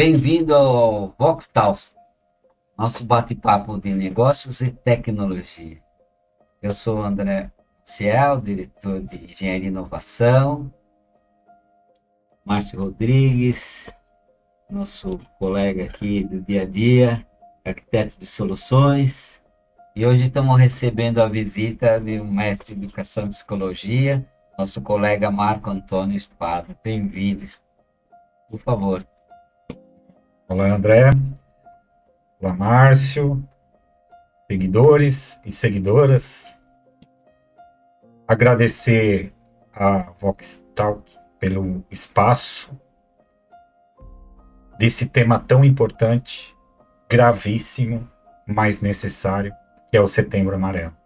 Bem-vindo ao Vox Talks, nosso bate-papo de negócios e tecnologia. Eu sou o André Ciel, diretor de Engenharia e Inovação. Márcio Rodrigues, nosso colega aqui do dia a dia, arquiteto de soluções. E hoje estamos recebendo a visita de um mestre de Educação e Psicologia, nosso colega Marco Antônio Espada. Bem-vindos, por favor. Olá, André. Olá, Márcio, seguidores e seguidoras. Agradecer a Vox Talk pelo espaço desse tema tão importante, gravíssimo, mas necessário, que é o Setembro Amarelo.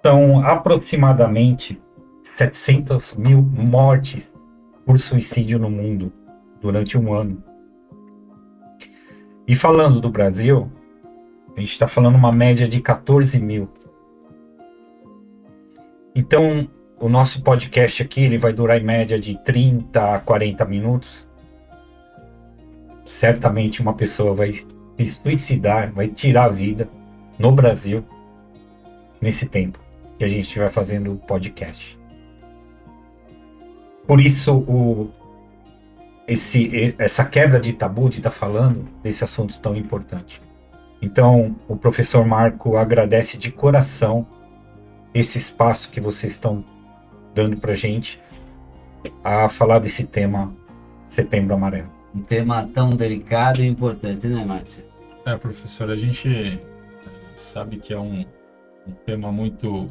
São aproximadamente 700 mil mortes por suicídio no mundo durante um ano. E falando do Brasil, a gente está falando uma média de 14 mil. Então, o nosso podcast aqui ele vai durar em média de 30 a 40 minutos. Certamente uma pessoa vai se suicidar, vai tirar a vida no Brasil nesse tempo que a gente vai fazendo o podcast. Por isso, essa quebra de tabu de estar falando desse assunto tão importante. Então, o professor Marco agradece de coração esse espaço que vocês estão dando para a gente a falar desse tema Setembro Amarelo. Um tema tão delicado e importante, né, Márcio? Professor, a gente sabe que é um tema muito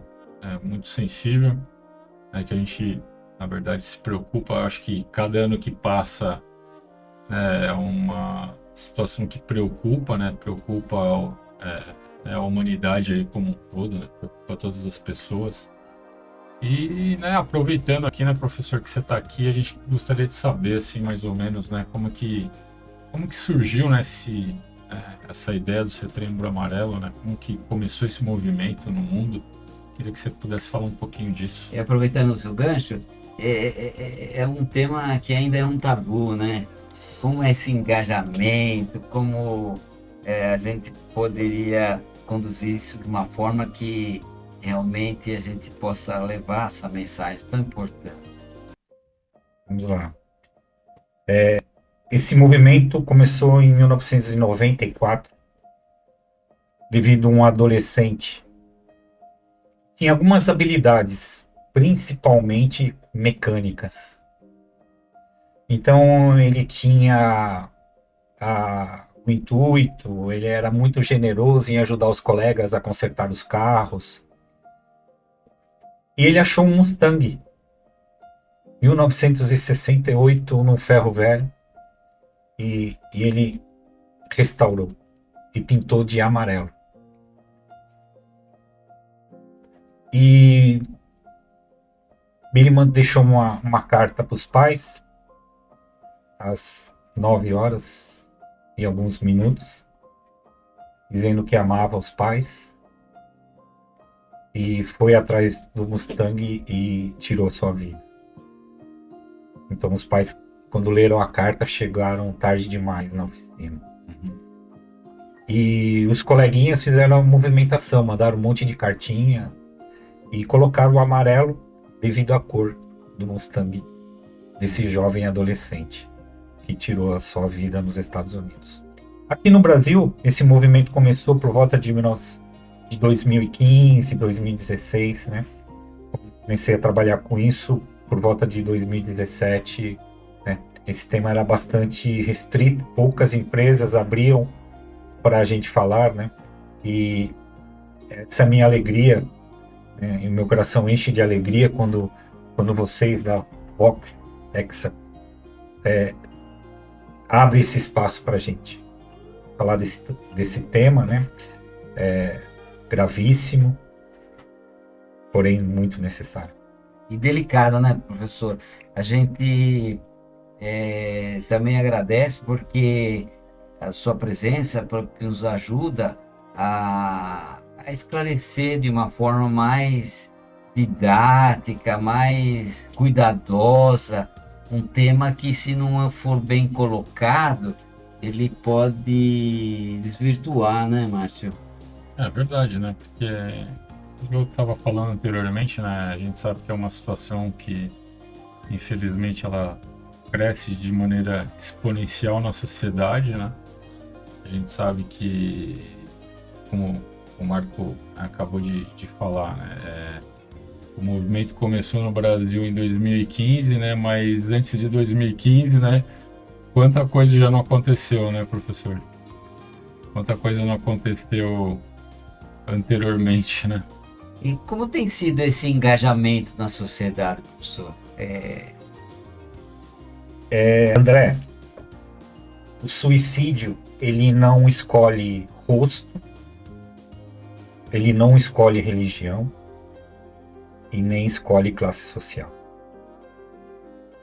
sensível, né, que a gente, na verdade, se preocupa. Eu acho que cada ano que passa é uma situação que preocupa, né? Preocupa a humanidade aí como um todo, né? Preocupa todas as pessoas. E, né, aproveitando aqui, né, professor, que você está aqui, a gente gostaria de saber, assim, mais ou menos, né, como que surgiu, né, essa ideia do Setembro Amarelo, né? Como que começou esse movimento no mundo? Queria que você pudesse falar um pouquinho disso. E aproveitando o seu gancho, é um tema que ainda é um tabu, né? Como é esse engajamento, como a gente poderia conduzir isso de uma forma que realmente a gente possa levar essa mensagem tão importante. Vamos lá. Esse movimento começou em 1994, devido a um adolescente. Tinha algumas habilidades, principalmente mecânicas. Então ele tinha o intuito, ele era muito generoso em ajudar os colegas a consertar os carros. E ele achou um Mustang, 1968, no ferro velho, e ele restaurou e pintou de amarelo. E ele deixou uma carta para os pais, às 9 horas e alguns minutos, dizendo que amava os pais, e foi atrás do Mustang e tirou sua vida. Então os pais, quando leram a carta, chegaram tarde demais na oficina. E os coleguinhas fizeram a movimentação, mandaram um monte de cartinha e colocaram o amarelo devido à cor do Mustang desse jovem adolescente que tirou a sua vida nos Estados Unidos. Aqui no Brasil, esse movimento começou por volta de 2015, 2016, né? Comecei a trabalhar com isso por volta de 2017, né? Esse tema era bastante restrito, poucas empresas abriam para a gente falar, né? E essa minha alegria, né? E o meu coração enche de alegria quando vocês da Vox Exa abrem esse espaço para a gente falar desse tema, né? Gravíssimo, porém muito necessário. E delicado, né, professor? A gente também agradece porque a sua presença nos ajuda a esclarecer de uma forma mais didática, mais cuidadosa, um tema que, se não for bem colocado, ele pode desvirtuar, né, Márcio? É verdade, né? Porque eu estava falando anteriormente, né? A gente sabe que é uma situação que, infelizmente, ela cresce de maneira exponencial na sociedade, né? A gente sabe que, como o Marco acabou de falar, né? O movimento começou no Brasil em 2015, né? Mas antes de 2015, né? Quanta coisa já não aconteceu, né, professor? Quanta coisa não aconteceu anteriormente, né? E como tem sido esse engajamento na sociedade, professor? André, o suicídio, ele não escolhe rosto, ele não escolhe religião e nem escolhe classe social.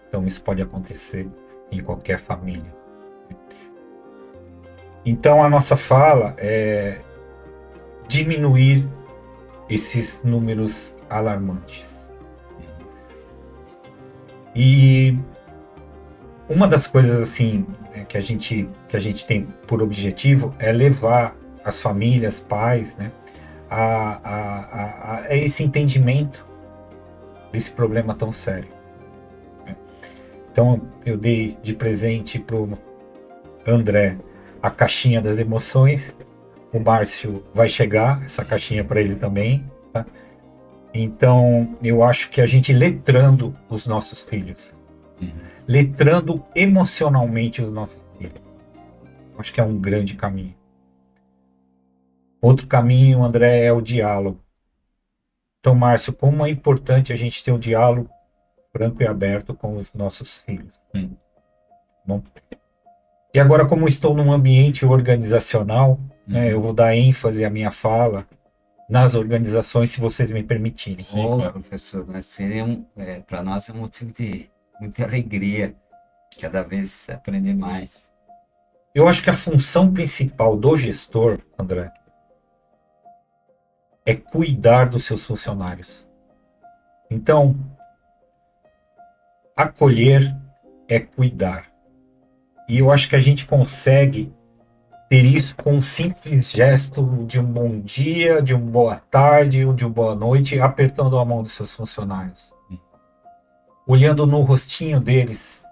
Então isso pode acontecer em qualquer família. Então a nossa fala é diminuir esses números alarmantes. E uma das coisas assim que a gente tem por objetivo é levar as famílias, pais, né, a esse entendimento desse problema tão sério. Então eu dei de presente para o André a caixinha das emoções. O Márcio vai chegar essa caixinha para ele também. Tá? Então eu acho que a gente letrando os nossos filhos, letrando emocionalmente os nossos filhos, acho que é um grande caminho. Outro caminho, André, é o diálogo. Então, Márcio, como é importante a gente ter um diálogo franco e aberto com os nossos filhos. Bom, e agora, como estou num ambiente organizacional, né, eu vou dar ênfase à minha fala nas organizações, se vocês me permitirem. Sim, claro. Professor, para nós é um motivo de muita alegria, cada vez aprender mais. Eu acho que a função principal do gestor, André, é cuidar dos seus funcionários. Então, acolher é cuidar. E eu acho que a gente consegue ter isso com um simples gesto de um bom dia, de uma boa tarde, ou de uma boa noite, apertando a mão dos seus funcionários. Olhando no rostinho deles.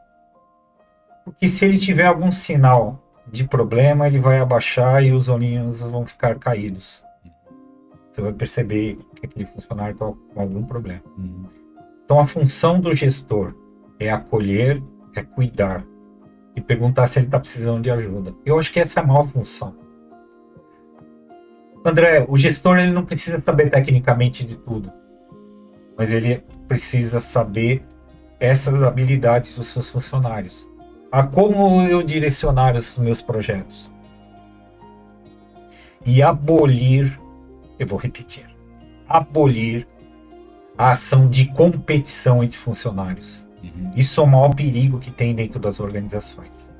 Porque se ele tiver algum sinal de problema, ele vai abaixar e os olhinhos vão ficar caídos. Você vai perceber que aquele funcionário está com algum problema. Então a função do gestor é acolher, é cuidar e perguntar se ele está precisando de ajuda. Eu acho que essa é a maior função. André, o gestor ele não precisa saber tecnicamente de tudo, mas ele precisa saber essas habilidades dos seus funcionários. A como eu direcionar os meus projetos. E abolir, eu vou repetir, abolir a ação de competição entre funcionários. Isso é o maior perigo que tem dentro das organizações.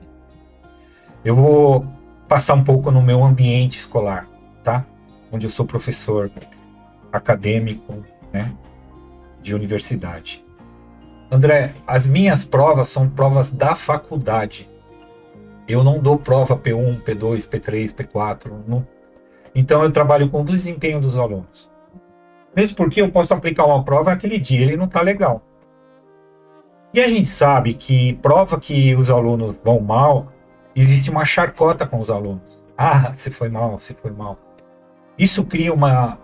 Eu vou passar um pouco no meu ambiente escolar, tá? Onde eu sou professor acadêmico, né, de universidade. André, as minhas provas são provas da faculdade. Eu não dou prova P1, P2, P3, P4. Não. Então eu trabalho com o desempenho dos alunos. Mesmo porque eu posso aplicar uma prova aquele dia, ele não está legal. E a gente sabe que prova que os alunos vão mal, existe uma chacota com os alunos. Ah, você foi mal, você foi mal. Isso cria uma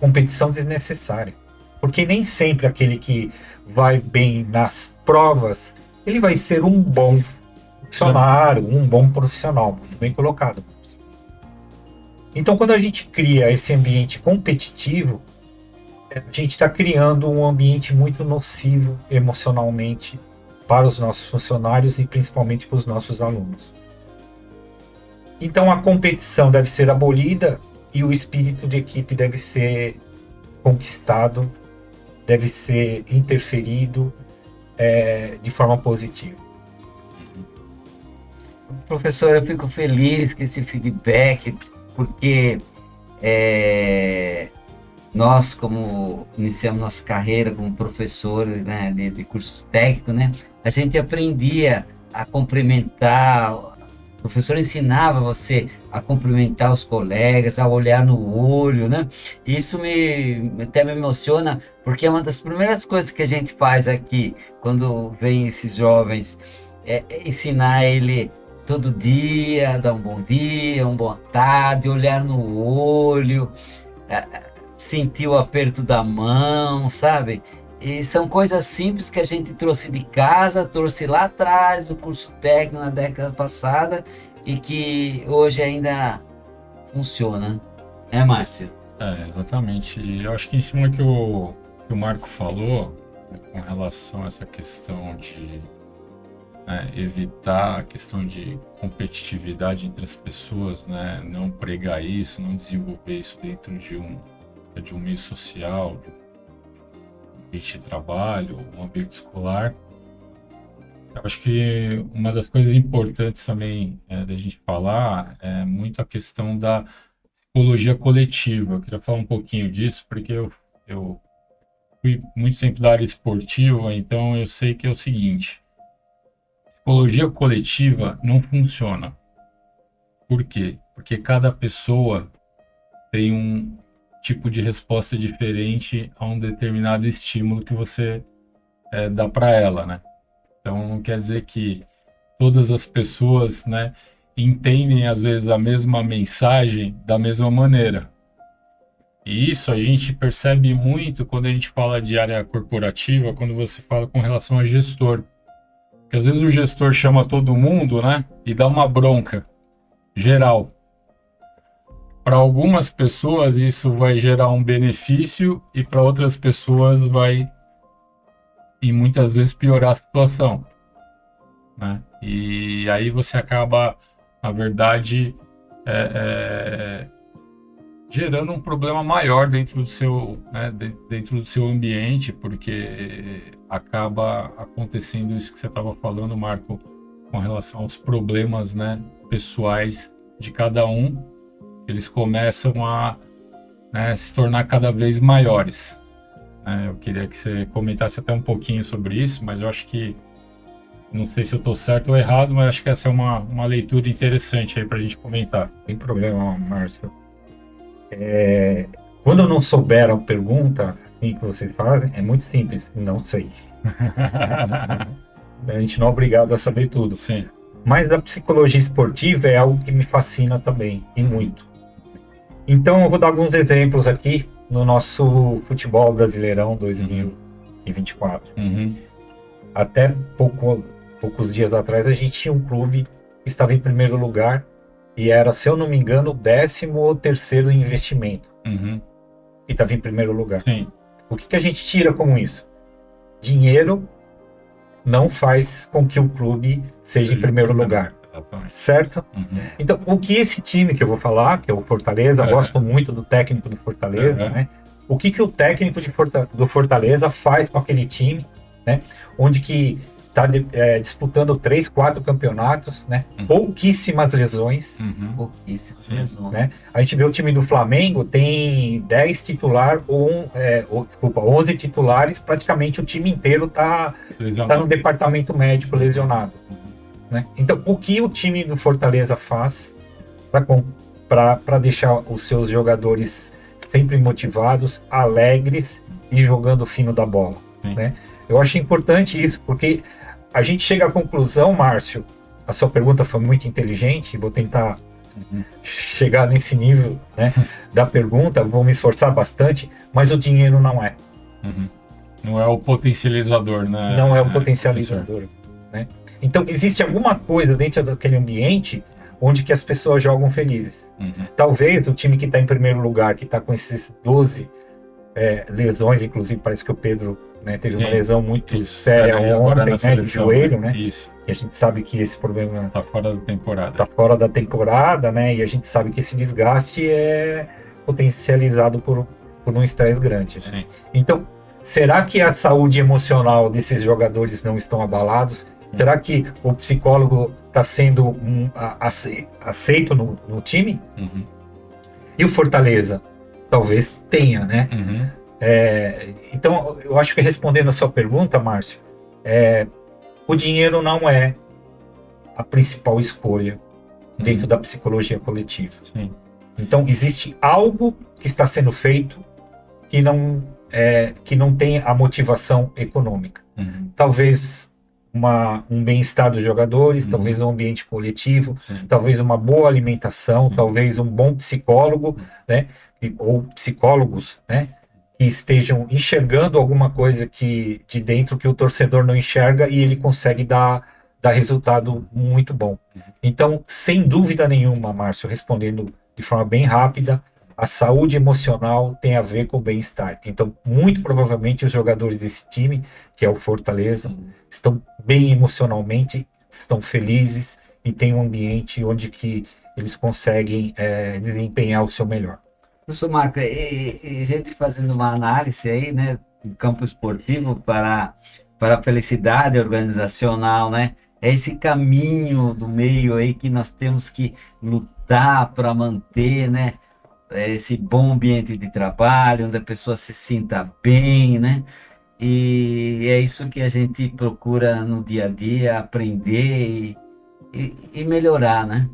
competição desnecessária. Porque nem sempre aquele que vai bem nas provas, ele vai ser um bom funcionário, um bom profissional, muito bem colocado. Então, quando a gente cria esse ambiente competitivo, a gente está criando um ambiente muito nocivo emocionalmente para os nossos funcionários e principalmente para os nossos alunos. Então a competição deve ser abolida e o espírito de equipe deve ser conquistado, deve ser interferido de forma positiva. Professor, eu fico feliz com esse feedback, porque nós, como iniciamos nossa carreira como professores, né, de cursos técnicos, né, a gente aprendia a cumprimentar, o professor ensinava você a cumprimentar os colegas, a olhar no olho, né? Isso até me emociona, porque é uma das primeiras coisas que a gente faz aqui, quando vem esses jovens, é ensinar ele todo dia, dar um bom dia, uma boa tarde, olhar no olho, sentir o aperto da mão, sabe? E são coisas simples que a gente trouxe de casa, trouxe lá atrás do curso técnico na década passada e que hoje ainda funciona, né, Márcio? Exatamente. E eu acho que em cima que o Marco falou, né, com relação a essa questão de evitar a questão de competitividade entre as pessoas, né, não pregar isso, não desenvolver isso dentro de um meio social, de um ambiente de trabalho, um ambiente escolar. Eu acho que uma das coisas importantes também da gente falar é muito a questão da psicologia coletiva. Eu queria falar um pouquinho disso, porque eu fui muito tempo da área esportiva, então eu sei que é o seguinte: psicologia coletiva não funciona. Por quê? Porque cada pessoa tem um tipo de resposta diferente a um determinado estímulo que você dá para ela, né? Então não quer dizer que todas as pessoas, né, entendem às vezes a mesma mensagem da mesma maneira. E isso a gente percebe muito quando a gente fala de área corporativa, quando você fala com relação a gestor. Porque às vezes o gestor chama todo mundo, né, e dá uma bronca geral. Para algumas pessoas isso vai gerar um benefício e para outras pessoas vai, e muitas vezes, piorar a situação, né? E aí você acaba, na verdade, gerando um problema maior dentro do seu, né, dentro do seu ambiente, porque acaba acontecendo isso que você estava falando, Marco, com relação aos problemas, né, pessoais de cada um. Eles começam a, né, se tornar cada vez maiores. Eu queria que você comentasse até um pouquinho sobre isso, mas eu acho que, não sei se eu estou certo ou errado, mas acho que essa é uma leitura interessante aí para a gente comentar. Tem problema, Márcio. Quando eu não souber a pergunta assim que vocês fazem, é muito simples, não sei. A gente não é obrigado a saber tudo. Sim. Mas a psicologia esportiva é algo que me fascina também, e muito. Então eu vou dar alguns exemplos aqui no nosso futebol Brasileirão 2024. Uhum. Até poucos dias atrás a gente tinha um clube que estava em primeiro lugar e era, se eu não me engano, o 13º investimento. Uhum. E estava em primeiro lugar. Sim. O que a gente tira com isso? Dinheiro não faz com que o clube seja em primeiro lugar. Exatamente. Certo? Uhum. Então, o que esse time que eu vou falar, que é o Fortaleza, gosto muito do técnico do Fortaleza, né? O que o técnico do Fortaleza faz com aquele time, né? Onde que está disputando 3, 4 campeonatos, né? Pouquíssimas lesões. Pouquíssimas lesões. Né? A gente vê o time do Flamengo, tem 10 titulares, 11 titulares, praticamente o time inteiro tá no departamento médico lesionado. Né? Então, o que o time do Fortaleza faz para deixar os seus jogadores sempre motivados, alegres e jogando fino da bola? Né? Eu acho importante isso, porque a gente chega à conclusão, Márcio, a sua pergunta foi muito inteligente, vou tentar chegar nesse nível, né, da pergunta, vou me esforçar bastante, mas o dinheiro não é. Não é o potencializador, né? Não é o potencializador. Né? Então, existe alguma coisa dentro daquele ambiente onde que as pessoas jogam felizes. Talvez o time que está em primeiro lugar, que está com esses 12 lesões, inclusive parece que o Pedro, né, teve uma lesão muito séria ontem, né, de joelho, né? Isso. E a gente sabe que esse problema está fora da temporada. Está fora da temporada, né? E a gente sabe que esse desgaste é potencializado por um estresse grande. Né? Então, será que a saúde emocional desses jogadores não estão abalados? Será que o psicólogo está sendo aceito no time? E o Fortaleza? talvez tenha, né? Uhum. Então, eu acho que respondendo a sua pergunta, Márcio, o dinheiro não é a principal escolha dentro da psicologia coletiva. Sim. Então, existe algo que está sendo feito que não tem a motivação econômica. Uhum. Talvez um bem-estar dos jogadores, talvez um ambiente coletivo, Sim. talvez uma boa alimentação, Sim. talvez um bom psicólogo, né? Ou psicólogos, né? Que estejam enxergando alguma coisa de dentro que o torcedor não enxerga e ele consegue dar resultado muito bom. Então, sem dúvida nenhuma, Márcio, respondendo de forma bem rápida, a saúde emocional tem a ver com o bem-estar. Então, muito provavelmente, os jogadores desse time, que é o Fortaleza, estão bem emocionalmente, estão felizes e têm um ambiente onde que eles conseguem desempenhar o seu melhor. Professor Marco, e gente fazendo uma análise aí, né, do campo esportivo para a felicidade organizacional, né? É esse caminho do meio aí que nós temos que lutar para manter, né? Esse bom ambiente de trabalho, onde a pessoa se sinta bem, né? E é isso que a gente procura no dia a dia aprender e melhorar, né?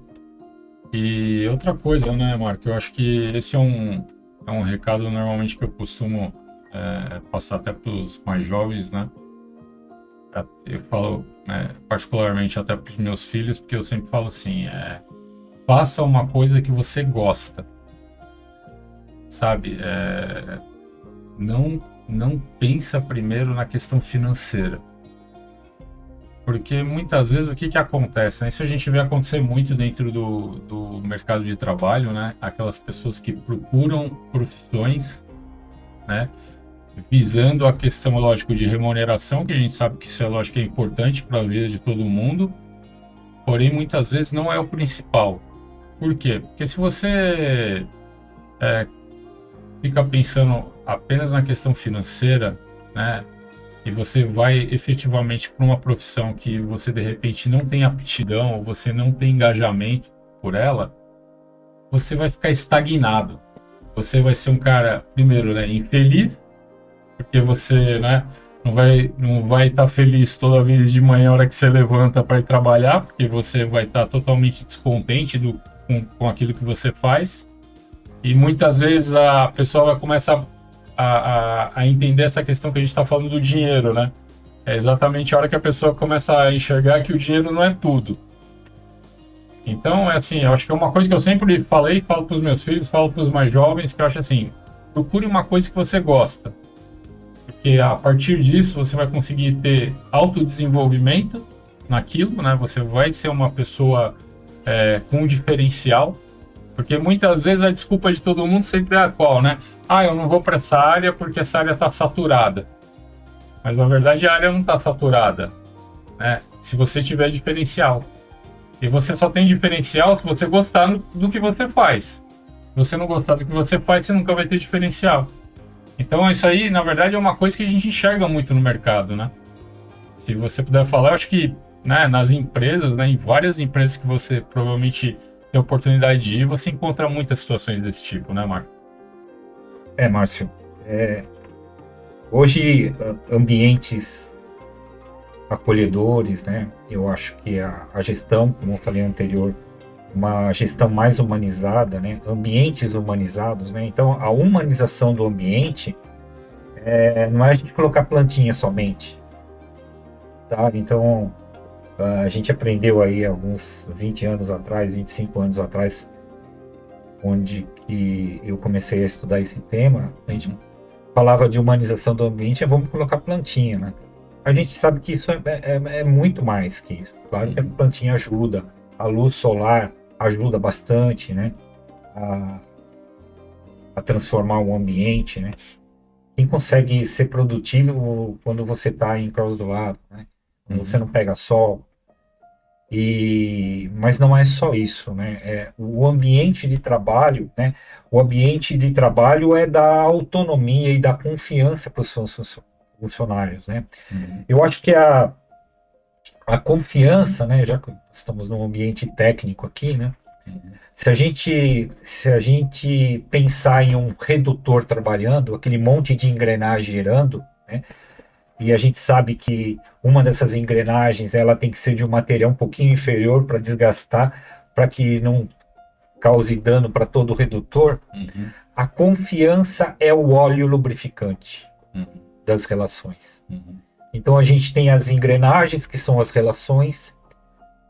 E outra coisa, né, Marco? Eu acho que esse é um recado normalmente que eu costumo passar até para os mais jovens, né? Eu falo particularmente até para os meus filhos, porque eu sempre falo assim: faça uma coisa que você gosta, sabe? Não pensa primeiro na questão financeira. Porque muitas vezes o que acontece, né? Isso a gente vê acontecer muito dentro do mercado de trabalho, né? Aquelas pessoas que procuram profissões, né? Visando a questão, lógico, de remuneração, que a gente sabe que isso é, lógico, é importante para a vida de todo mundo, porém muitas vezes não é o principal. Por quê? Porque se você fica pensando apenas na questão financeira, né? E você vai efetivamente para uma profissão que você de repente não tem aptidão, ou você não tem engajamento por ela, você vai ficar estagnado. Você vai ser um cara, primeiro, né, infeliz, porque você, né, não vai estar feliz toda vez de manhã, a hora que você levanta para ir trabalhar, porque você vai estar totalmente descontente com aquilo que você faz. E muitas vezes a pessoa vai começar a entender essa questão que a gente está falando do dinheiro, né? É exatamente a hora que a pessoa começa a enxergar que o dinheiro não é tudo. Então, assim, eu acho que é uma coisa que eu sempre falo para os meus filhos, falo para os mais jovens, que eu acho assim, procure uma coisa que você gosta. Porque a partir disso você vai conseguir ter autodesenvolvimento naquilo, né? Você vai ser uma pessoa com um diferencial. Porque muitas vezes a desculpa de todo mundo sempre é a qual, né? Eu não vou para essa área porque essa área está saturada. Mas na verdade a área não está saturada, né? Se você tiver diferencial. E você só tem diferencial se você gostar do que você faz. Se você não gostar do que você faz, você nunca vai ter diferencial. Então isso aí, na verdade, é uma coisa que a gente enxerga muito no mercado, né? Se você puder falar, eu acho que, né, nas empresas, né, em várias empresas que você provavelmente tem oportunidade de ir, você encontra muitas situações desse tipo, né, Marco? Márcio, hoje ambientes acolhedores, né? Eu acho que a gestão, como eu falei anterior, uma gestão mais humanizada, né? Ambientes humanizados, né? Então, a humanização do ambiente não é a gente colocar plantinha somente, tá? Então, a gente aprendeu aí alguns 20 anos atrás, 25 anos atrás, onde que eu comecei a estudar esse tema, a gente falava de humanização do ambiente, vamos colocar plantinha, né? A gente sabe que isso é muito mais que isso. Claro que a plantinha ajuda, a luz solar ajuda bastante, né? A transformar o ambiente, né? Quem consegue ser produtivo quando você está enclausurado, né? Quando você não pega sol. Mas não é só isso, né? O ambiente de trabalho, né? O ambiente de trabalho é da autonomia e da confiança para os funcionários, né? Eu acho que a confiança, né? Já que estamos num ambiente técnico aqui, né? Se a gente pensar em um redutor trabalhando, aquele monte de engrenagem girando, né? E a gente sabe que uma dessas engrenagens ela tem que ser de um material um pouquinho inferior para desgastar, para que não cause dano para todo o redutor. Uhum. A confiança é o óleo lubrificante Uhum. das relações. Uhum. Então a gente tem as engrenagens, que são as relações,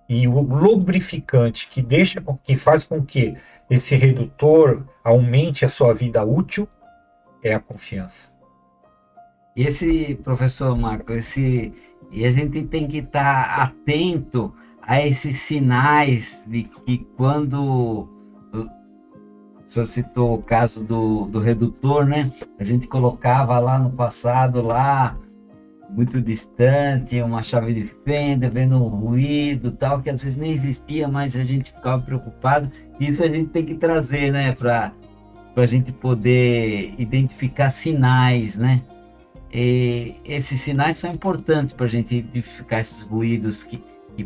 e o lubrificante que faz com que esse redutor aumente a sua vida útil é a confiança. Esse, professor Marco, e a gente tem que estar atento a esses sinais de que quando o senhor citou o caso do redutor, né? A gente colocava lá no passado, lá muito distante, uma chave de fenda, vendo um ruído tal, que às vezes nem existia, mas a gente ficava preocupado. Isso a gente tem que trazer, né? Para a gente poder identificar sinais, né? E esses sinais são importantes para a gente identificar esses ruídos que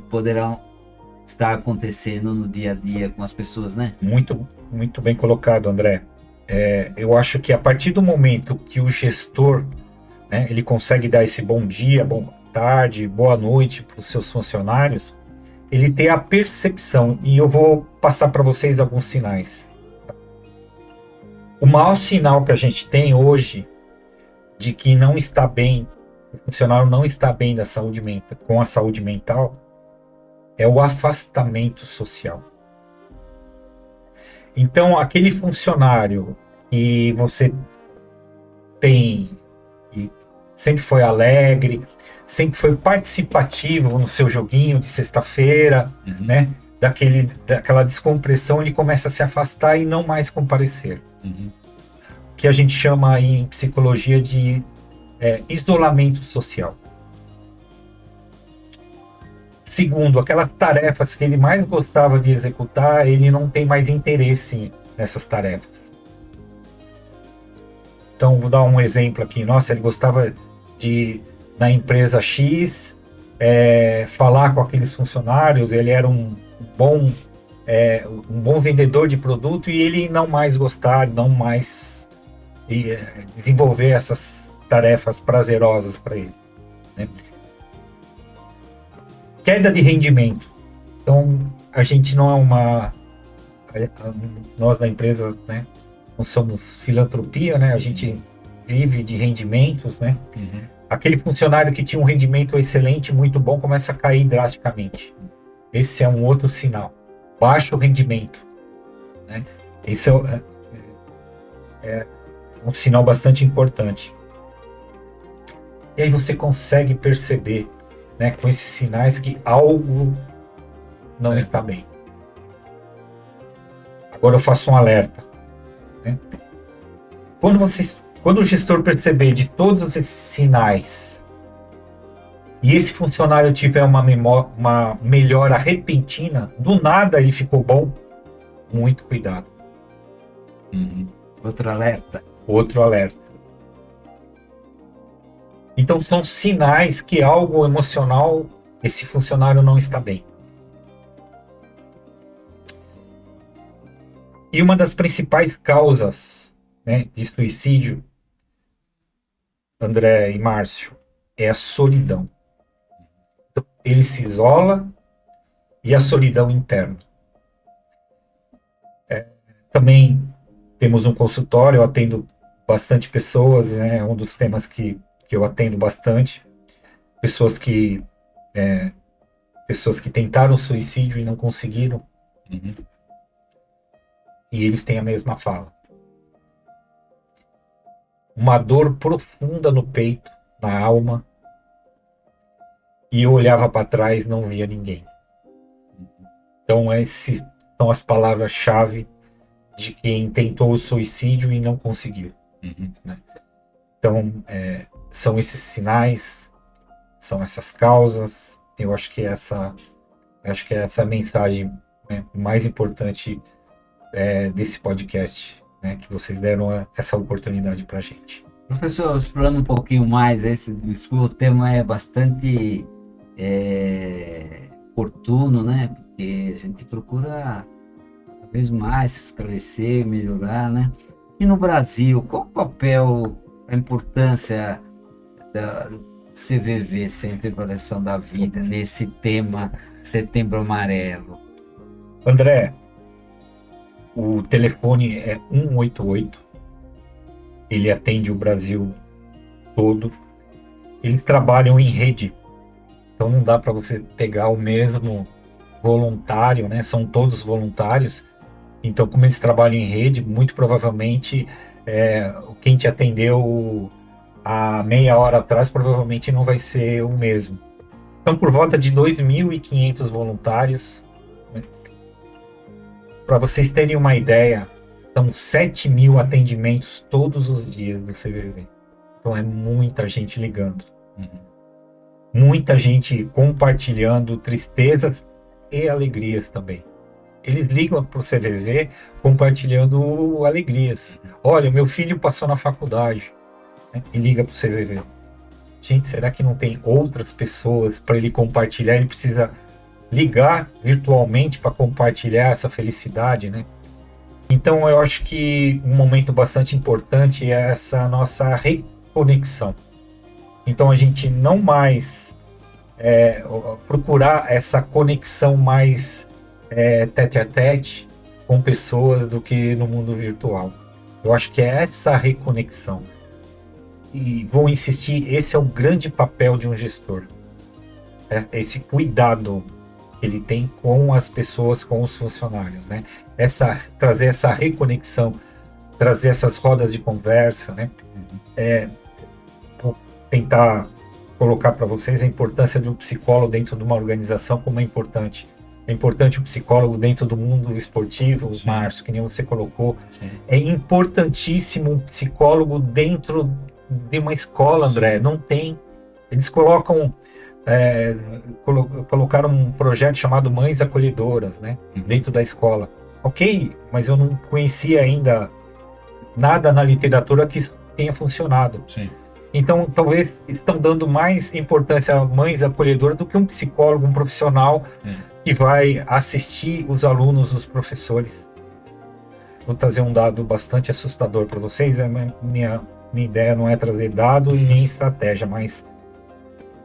poderão estar acontecendo no dia a dia com as pessoas, né? Muito, muito bem colocado, André. Eu acho que a partir do momento que o gestor, né, ele consegue dar esse bom dia, boa tarde, boa noite para os seus funcionários, ele tem a percepção, e eu vou passar para vocês alguns sinais. O maior sinal que a gente tem hoje de que não está bem, o funcionário não está bem da saúde mental, com a saúde mental, é o afastamento social. Então, aquele funcionário que você tem, que sempre foi alegre, sempre foi participativo no seu joguinho de sexta-feira, Uhum. né? Daquela descompressão, ele começa a se afastar e não mais comparecer. Uhum. Que a gente chama em psicologia de isolamento social. Segundo, aquelas tarefas que ele mais gostava de executar, ele não tem mais interesse nessas tarefas. Então, vou dar um exemplo aqui. Nossa, ele gostava de, na empresa X, falar com aqueles funcionários, ele era um bom vendedor de produto e ele não mais gostar, não mais desenvolver essas tarefas prazerosas para ele, né? Queda de rendimento. Então, a gente não é nós da empresa, né, não somos filantropia, né? A gente vive de rendimentos, né? Uhum. Aquele funcionário que tinha um rendimento excelente, muito bom, começa a cair drasticamente. Esse é um outro sinal. Baixo rendimento, né? Esse é um sinal bastante importante. E aí você consegue perceber, né, com esses sinais que algo não está bem. Agora eu faço um alerta, né? Quando o gestor perceber de todos esses sinais e esse funcionário tiver uma melhora repentina, do nada ele ficou bom, muito cuidado. Uhum. Outro alerta. Outro alerta. Então são sinais que algo emocional, esse funcionário não está bem. E uma das principais causas, né, de suicídio, André e Márcio, é a solidão. Então, ele se isola e a solidão interna. Também temos um consultório, eu atendo bastante pessoas, né, é um dos temas que eu atendo bastante, pessoas que tentaram suicídio e não conseguiram. Uhum. E eles têm a mesma fala. Uma dor profunda no peito, na alma, e eu olhava para trás e não via ninguém. Então essas são as palavras-chave de quem tentou o suicídio e não conseguiu. Uhum. Né? Então, são esses sinais, são essas causas. Eu acho que essa é a mensagem, né, mais importante desse podcast, né, que vocês deram essa oportunidade para a gente. Professor, explorando um pouquinho mais, o tema é bastante oportuno, né? Porque a gente procura vez mais se esclarecer, melhorar, né? E no Brasil, qual o papel, a importância da CVV, Centro de Valorização da Vida, nesse tema Setembro Amarelo? André, o telefone é 188, ele atende o Brasil todo. Eles trabalham em rede, então não dá para você pegar o mesmo voluntário, né? São todos voluntários. Então, como eles trabalham em rede, muito provavelmente quem te atendeu há meia hora atrás provavelmente não vai ser o mesmo. Então, por volta de 2.500 voluntários. Para vocês terem uma ideia, são 7.000 atendimentos todos os dias do CVV. Então é muita gente ligando. Muita gente compartilhando tristezas e alegrias também. Eles ligam para o CVV compartilhando alegrias. Olha, meu filho passou na faculdade, né? E liga para o CVV. Gente, será que não tem outras pessoas para ele compartilhar? Ele precisa ligar virtualmente para compartilhar essa felicidade, né? Então eu acho que um momento bastante importante é essa nossa reconexão. Então a gente não mais procurar essa conexão mais tete a tete com pessoas do que no mundo virtual. Eu acho que é essa reconexão. E vou insistir, esse é o grande papel de um gestor. Esse cuidado que ele tem com as pessoas, com os funcionários, né? Trazer essa reconexão, trazer essas rodas de conversa, né? Vou tentar colocar para vocês a importância do psicólogo dentro de uma organização, como é importante. É importante o psicólogo dentro do mundo esportivo, Márcio, que nem você colocou. Sim. É importantíssimo um psicólogo dentro de uma escola, André. Não tem. Eles colocaram um projeto chamado Mães Acolhedoras, né, dentro da escola. Ok, mas eu não conhecia ainda nada na literatura que isso tenha funcionado. Sim. Então, talvez estão dando mais importância a mães acolhedoras do que um psicólogo, um profissional que vai assistir os alunos, os professores. Vou trazer um dado bastante assustador para vocês. Minha ideia não é trazer dado e nem estratégia, mas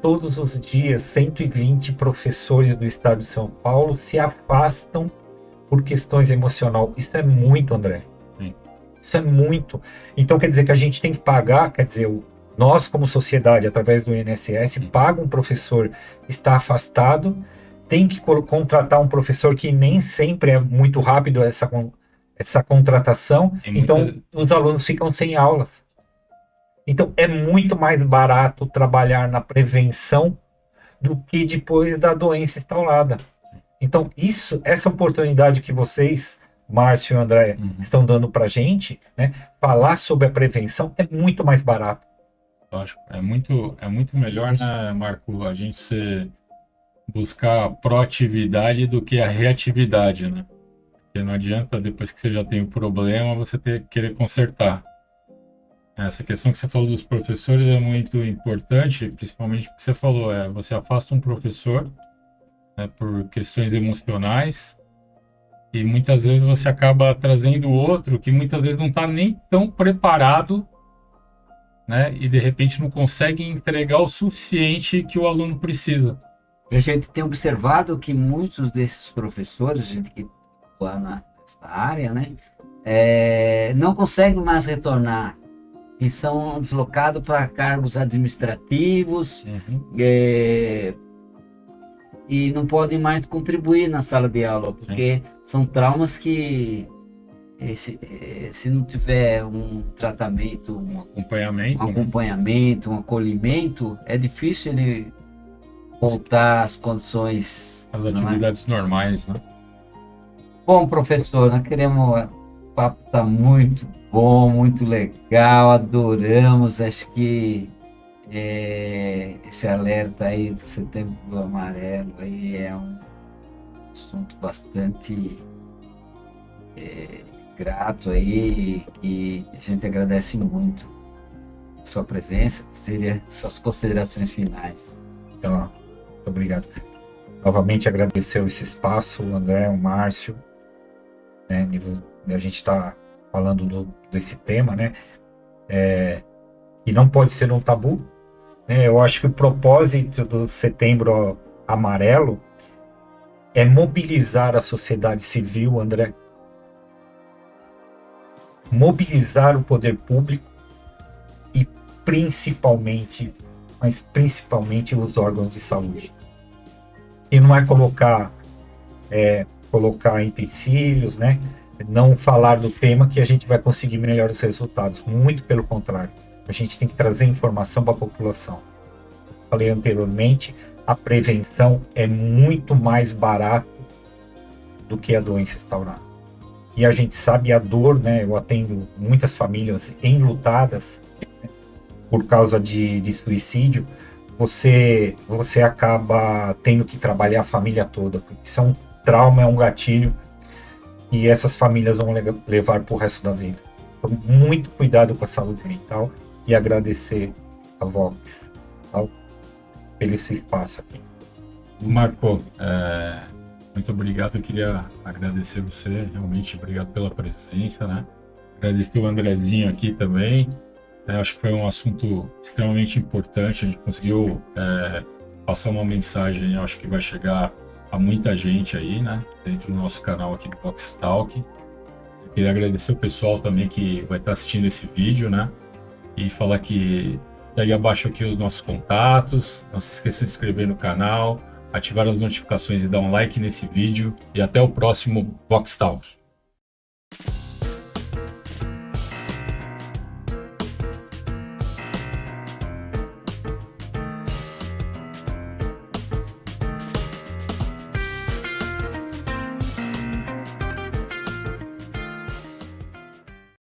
todos os dias 120 professores do estado de São Paulo se afastam por questões emocionais. Isso é muito, André. Sim. Isso é muito. Então quer dizer que a gente tem que pagar, nós como sociedade, através do INSS, paga um professor que está afastado, tem que contratar um professor que nem sempre é muito rápido essa contratação, então os alunos ficam sem aulas. Então é muito mais barato trabalhar na prevenção do que depois da doença instalada. Então essa oportunidade que vocês, Márcio e André, estão dando para a gente, né, falar sobre a prevenção é muito mais barato. Lógico, é muito melhor, né, Marco, a gente buscar a proatividade do que a reatividade, né? Porque não adianta, depois que você já tem o problema, você querer consertar. Essa questão que você falou dos professores é muito importante, principalmente porque você falou, você afasta um professor, né, por questões emocionais, e muitas vezes você acaba trazendo outro que muitas vezes não está nem tão preparado, né, e de repente não consegue entregar o suficiente que o aluno precisa. E a gente tem observado que muitos desses professores, gente que atua nessa área, né, não conseguem mais retornar e são deslocados para cargos administrativos e não podem mais contribuir na sala de aula, porque são traumas que se não tiver um tratamento, um acompanhamento, um acolhimento, é difícil ele voltar às condições... As atividades normais, né? Bom, professor, nós queremos... O papo está muito bom, muito legal, adoramos. Acho que esse alerta aí do Setembro Amarelo aí é um assunto bastante grato aí, e a gente agradece muito a sua presença. Seria suas considerações finais. Então, muito obrigado. Novamente agradecer esse espaço, o André, o Márcio. né? A gente está falando desse tema, né? E não pode ser um tabu, né? Eu acho que o propósito do Setembro Amarelo é mobilizar a sociedade civil, André, mobilizar o poder público e principalmente, mas principalmente os órgãos de saúde. E não é colocar empecilhos, né? Não falar do tema que a gente vai conseguir melhores resultados. Muito pelo contrário. A gente tem que trazer informação para a população. Falei anteriormente, a prevenção é muito mais barata do que a doença instaurada. E a gente sabe a dor, né? Eu atendo muitas famílias enlutadas, né, por causa de suicídio. Você acaba tendo que trabalhar a família toda, porque isso é um trauma, é um gatilho, e essas famílias vão levar para o resto da vida. Então, muito cuidado com a saúde mental e agradecer a Vox, tá? Pelo esse espaço aqui. Marco, muito obrigado. Eu queria agradecer você, realmente obrigado pela presença, né? Agradecer o Andrezinho aqui também. Acho que foi um assunto extremamente importante. A gente conseguiu passar uma mensagem, acho que vai chegar a muita gente aí, né? Dentro do nosso canal aqui do Vox Talk. Eu queria agradecer o pessoal também que vai estar assistindo esse vídeo, né? E falar que segue abaixo aqui os nossos contatos. Não se esqueça de se inscrever no canal, ativar as notificações e dar um like nesse vídeo. E até o próximo Vox Talk.